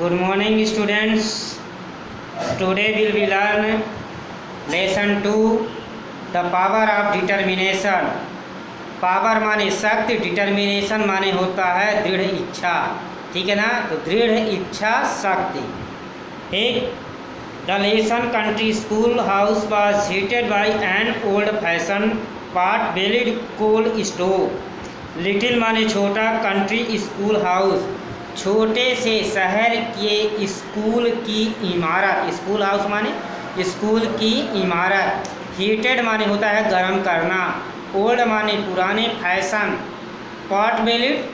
Good morning, students. Today we will learn lesson 2, the power of determination. Power माने शक्ति, determination माने होता है दृढ़ इच्छा। ठीक है ना, तो दृढ़ इच्छा शक्ति। एक, the lesson country school house was heated by an old fashion pot bellied coal stove. Little माने छोटा, कंट्री स्कूल हाउस छोटे से शहर के स्कूल की इमारत। स्कूल हाउस माने स्कूल की इमारत। हीटेड माने होता है गर्म करना। ओल्ड माने पुराने, फैशन। पॉट बेलिड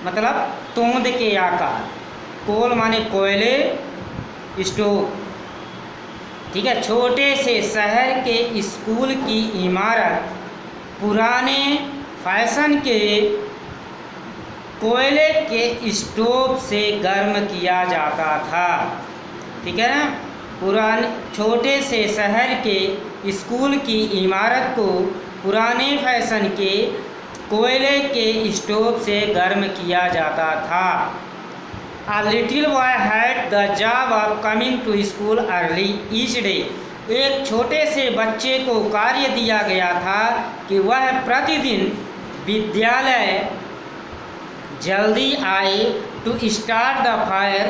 मतलब तोंद के आकार। कोल माने कोयले, स्टोव। ठीक है, छोटे से शहर के स्कूल की इमारत पुराने फैशन के कोयले के स्टोव से गर्म किया जाता था। ठीक है ना, पुराने छोटे से शहर के स्कूल की इमारत को पुराने फैशन के कोयले के स्टोव से गर्म किया जाता था। A little boy had the job of coming to school early each day. एक छोटे से बच्चे को कार्य दिया गया था कि वह प्रतिदिन विद्यालय जल्दी आए। टू स्टार्ट द फायर,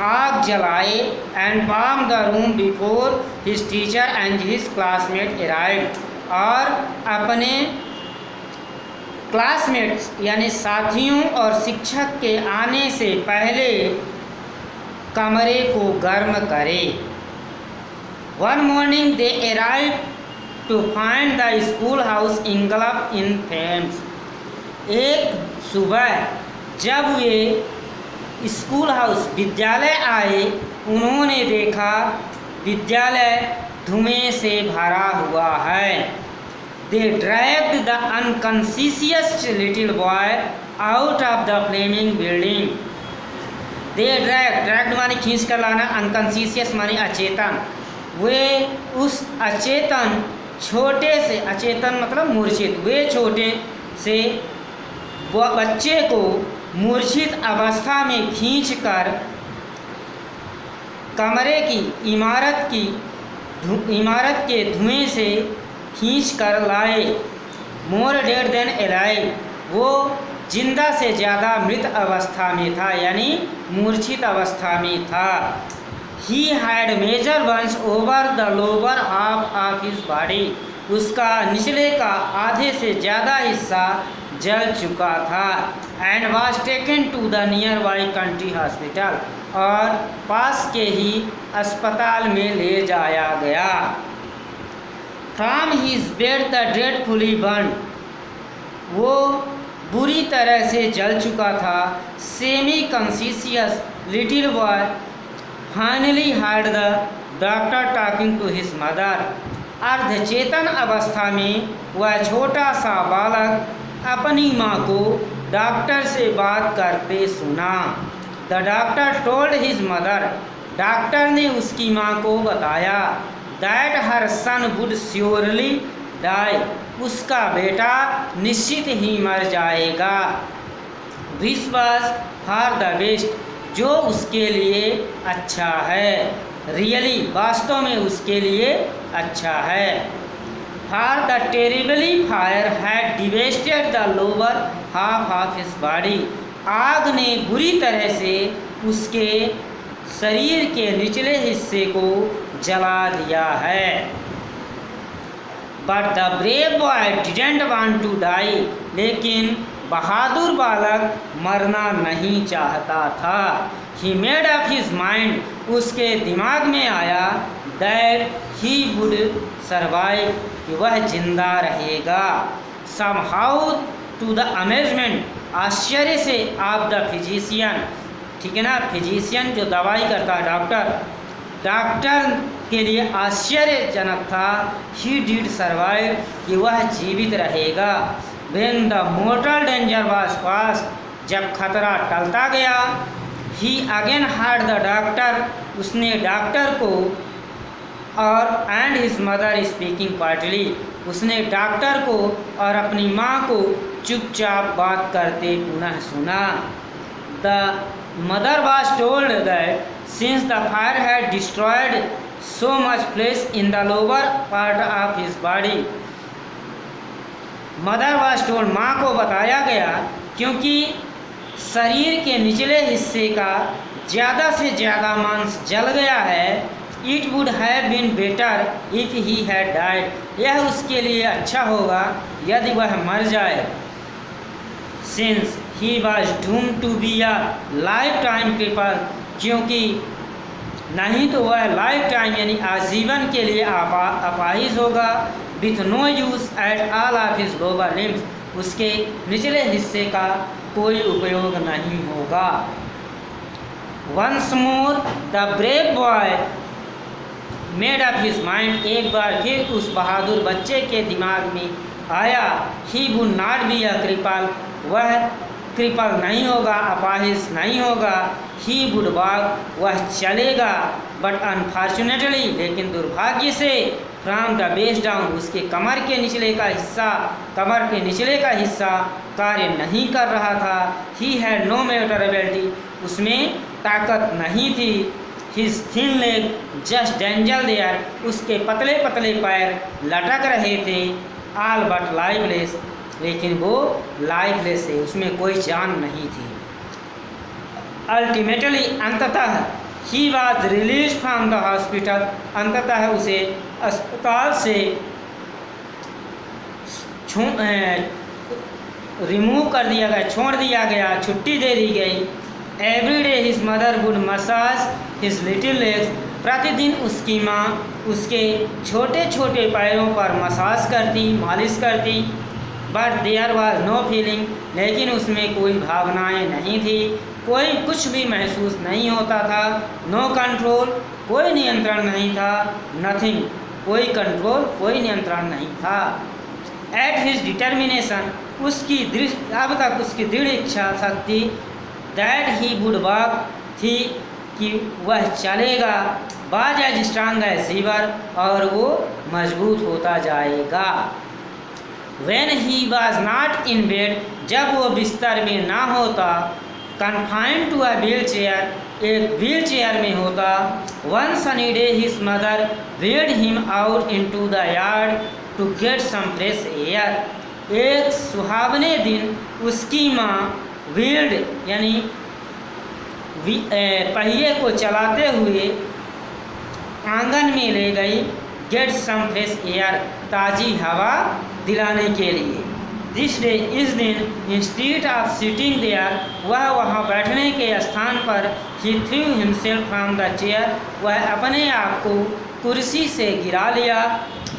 आग जलाए। And warm the room before his teacher and his classmate arrived, और अपने क्लासमेट्स यानी साथियों और शिक्षक के आने से पहले कमरे को गर्म करे। One morning they arrive to find the school house engulfed in flames. एक सुबह जब वे स्कूल हाउस विद्यालय आए, उन्होंने देखा विद्यालय धुएं से भरा हुआ है। They dragged the unconscious little boy out of the flaming building. They dragged माने खींच कर लाना, unconscious माने अचेतन। वे उस अचेतन छोटे से, अचेतन मतलब मूर्छित, वे छोटे से बच्चे को मूर्छित अवस्था में खींचकर कमरे की इमारत के धुएं से खींच कर लाए। मोर डेड देन एलाइव, वो जिंदा से ज़्यादा मृत अवस्था में था, यानी मूर्छित अवस्था में था। He had major burns over the lower half of his body, उसका निचले का आधे से ज़्यादा हिस्सा जल चुका था। And was taken to the nearby country hospital, और पास के ही अस्पताल में ले जाया गया। From his bed the dreadfully burn, वो बुरी तरह से जल चुका था। Semi conscious little boy finally heard the doctor talking to his mother, अर्धचेतन अवस्था में वह छोटा सा बालक अपनी माँ को डॉक्टर से बात करते सुना। The doctor told his mother, doctor ने उसकी माँ को बताया that her son would surely die, उसका बेटा निश्चित ही मर जाएगा। This was for the best, जो उसके लिए अच्छा है। रियली, वास्तव में उसके लिए अच्छा है। For the terribly fire had devastated the lower half of his body, आग ने बुरी तरह से उसके शरीर के निचले हिस्से को जला दिया है। But the brave boy didn't want to die, लेकिन बहादुर बालक मरना नहीं चाहता था। He made up his mind, उसके दिमाग में आया दैट ही वुड सर्वाइव, कि वह जिंदा रहेगा। समहाउ टू द अमेजमेंट, आश्चर्य से, ऑफ द फिजिशियन, ठीक है ना, फिजिशियन जो दवाई करता है, डॉक्टर के लिए आश्चर्यजनक था। ही डिड सर्वाइव, कि वह जीवित रहेगा। When the mortal danger was past, जब खतरा टलता गया। He again heard the doctor, उसने डॉक्टर को और and his mother speaking quietly, उसने डॉक्टर को और अपनी माँ को चुपचाप बात करते पुनः सुना। The The mother was told that since the fire had destroyed so much flesh in the lower part of his body, mother was told, माँ को बताया गया, क्योंकि शरीर के निचले हिस्से का ज़्यादा से ज़्यादा मांस जल गया है, it would have been better if he had died, यह उसके लिए अच्छा होगा यदि वह मर जाए। Since he was doomed to be a lifetime cripple, क्योंकि नहीं तो वह लाइफ टाइम यानी आजीवन के लिए अपाहिज होगा। With no use at all of his lower limbs, उसके निचले हिस्से का कोई उपयोग नहीं होगा। Once more the brave boy made up his mind, एक बार फिर उस बहादुर बच्चे के दिमाग में आया, he would not be a cripple, वह क्रिपल नहीं होगा, अपाहिज नहीं होगा। ही वुड वॉक, वह चलेगा। बट अनफॉर्चुनेटली, लेकिन दुर्भाग्य से, फ्रॉम द बेस डाउन, उसके कमर के निचले का हिस्सा कार्य नहीं कर रहा था। He had no motor ability, उसमें ताकत नहीं थी। His thin leg just dangle there, उसके पतले पतले पैर लटक रहे थे। ऑल बट लाइफलेस, लेकिन वो लाइफलेस है, उसमें कोई जान नहीं थी। अल्टीमेटली, अंततः, he was release from the hospital, अंततः उसे अस्पताल से रिमूव कर दिया गया, छोड़ दिया गया, छुट्टी दे दी गई। Every day his mother would massage his little legs, प्रतिदिन उसकी माँ उसके छोटे छोटे पैरों पर मसाज करती, मालिश करती। But there was no feeling, लेकिन उसमें कोई भावनाएं नहीं थी, कोई कुछ भी महसूस नहीं होता था। नो कंट्रोल, कोई नियंत्रण नहीं था। नथिंग, कोई कंट्रोल, कोई नियंत्रण नहीं था। एट हिज डिटर्मिनेशन, उसकी अब तक उसकी दृढ़ इच्छा शक्ति, दैट ही वुड वॉक, थी कि वह चलेगा। बाज एज स्ट्रांग एज रीवर, और वो मजबूत होता जाएगा। When he was not in bed, जब वो बिस्तर में ना होता, confined to a wheelchair, एक व्हील चेयर में होता। One sunny day his mother wheeled him out into the yard to get some fresh air, एक सुहावने दिन उसकी माँ व्हील्ड यानी पहिए को चलाते हुए आंगन में ले गई, गेट सम फ्रेश एयर, ताज़ी हवा दिलाने के लिए। दिस डे, इस दिन, इंस्टीट ऑफ सिटिंग देयर, वह वहाँ बैठने के स्थान पर, he threw himself from the chair, वह अपने आप को कुर्सी से गिरा लिया।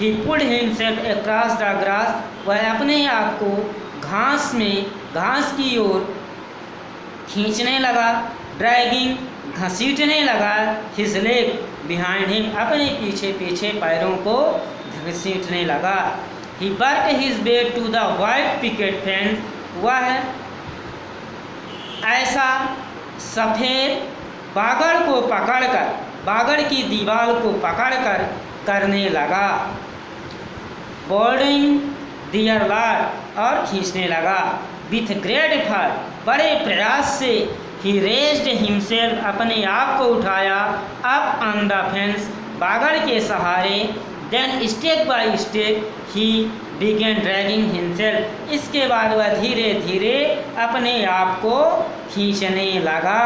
He pulled himself across the grass, वह अपने आप को घास की ओर खींचने लगा। ड्रैगिंग, घसीटने लगा। हिज लेग बिहाइंड हिम, अपने पीछे पीछे पैरों को घसीटने लगा। He work his way to the white picket fence, वह ऐसा सफ़ेद बागड़ की दीवार को पकड़कर करने लगा। बोर्डिंग डियर लॉर्ड, और खींचने लगा। विथ ग्रेट एफर्ट, बड़े प्रयास से, ही रेज्ड हिमसेल्फ, अपने आप को उठाया। अप ऑन द फेंस, बागड़ के सहारे। Then step by step he began dragging himself, इसके बाद वह धीरे धीरे अपने आप को खींचने लगा।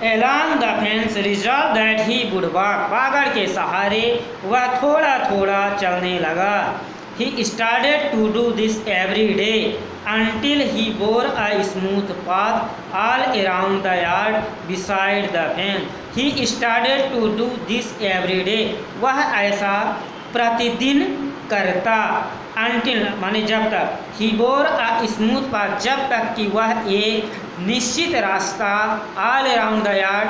Along the fence, resolved that he would walk, बागड़ के सहारे वह थोड़ा थोड़ा चलने लगा। He started to do this every day until he bore a smooth path all around the yard beside the fence. He started to do this every day, वह ऐसा प्रतिदिन करता। until माने जब तक, he bore a smooth path, जब तक कि वह एक निश्चित रास्ता all around the yard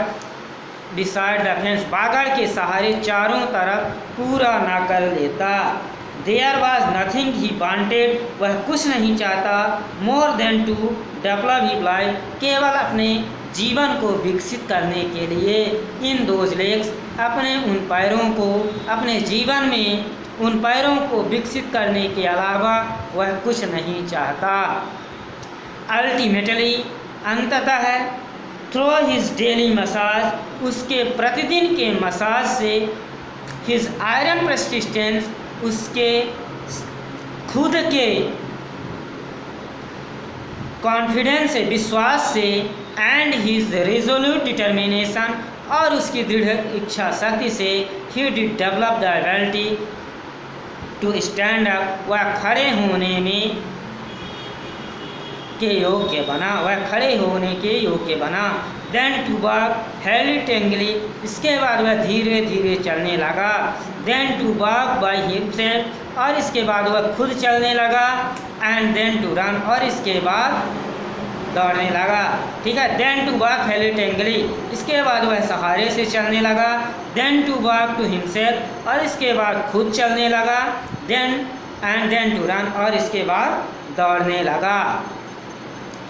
beside the fence, बागड़ के सहारे चारों तरफ पूरा ना कर लेता। There was nothing he wanted, वह कुछ नहीं चाहता। More than to develop his life, केवल अपने जीवन को विकसित करने के लिए। इन those legs, अपने उन पैरों को, अपने जीवन में उन पैरों को विकसित करने के अलावा वह कुछ नहीं चाहता। अल्टीमेटली अंततः थ्रू हिज डेली मसाज, उसके प्रतिदिन के मसाज से, हिज आयरन परसिस्टेंस, उसके खुद के कॉन्फिडेंस से, विश्वास से, एंड हिज रेजोल्यूट डिटर्मिनेशन, और उसकी दृढ़ इच्छा शक्ति से, he did develop the ability to stand up, वह खड़े होने में के योग्य बना, वह खड़े होने के योग्य बना। देन टू वॉक हेलिटेंगली, इसके बाद वह धीरे धीरे चलने लगा। Then to walk by himself, और इसके बाद वह खुद चलने लगा। एंड देन टू रन, और इसके बाद दौड़ने लगा। ठीक है, देन टू वॉक हेलिटेंगली, इसके बाद वह सहारे से चलने लगा। Then to walk to himself, और इसके बाद खुद चलने लगा। देन टू रन, और इसके बाद दौड़ने लगा।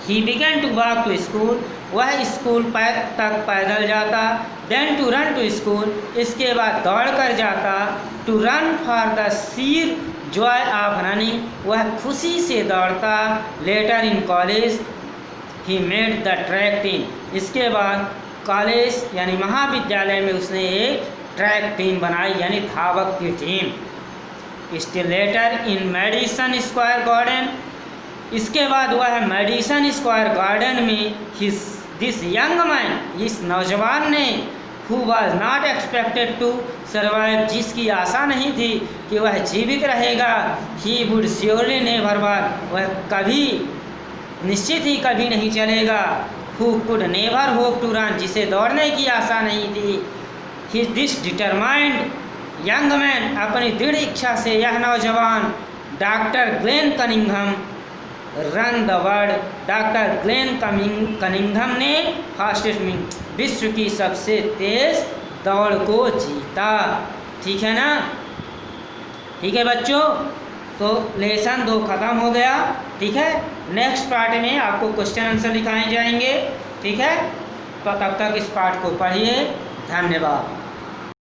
He began to walk to school, वह स्कूल तक पैदल जाता। Then to run to school, इसके बाद दौड़ कर जाता। To run for the sheer joy of running, वह खुशी से दौड़ता। Later in college he made the track team, इसके बाद कॉलेज यानी महाविद्यालय में उसने एक ट्रैक टीम बनाई, यानी धावक की टीम। Still later in Madison Square Garden, इसके बाद वह मेडिसन स्क्वायर गार्डन में दिस यंग मैन, इस नौजवान ने, who was not expected to survive, जिसकी आशा नहीं थी कि वह जीवित रहेगा। He would surely never walk, वह कभी निश्चित ही कभी नहीं चलेगा। Who could never hope to run, जिसे दौड़ने की आशा नहीं थी। He this determined young man, अपनी दृढ़ इच्छा से यह नौजवान, doctor Glenn Cunningham run the world, doctor Glenn Cunningham ने फास्टेस्ट विश्व की सबसे तेज दौड़ को जीता। ठीक है ना? ठीक है बच्चों, तो लेसन 2 ख़त्म हो गया। ठीक है, नेक्स्ट पार्ट में आपको क्वेश्चन आंसर दिखाए जाएंगे। ठीक है, तो तब तक इस पार्ट को पढ़िए। धन्यवाद।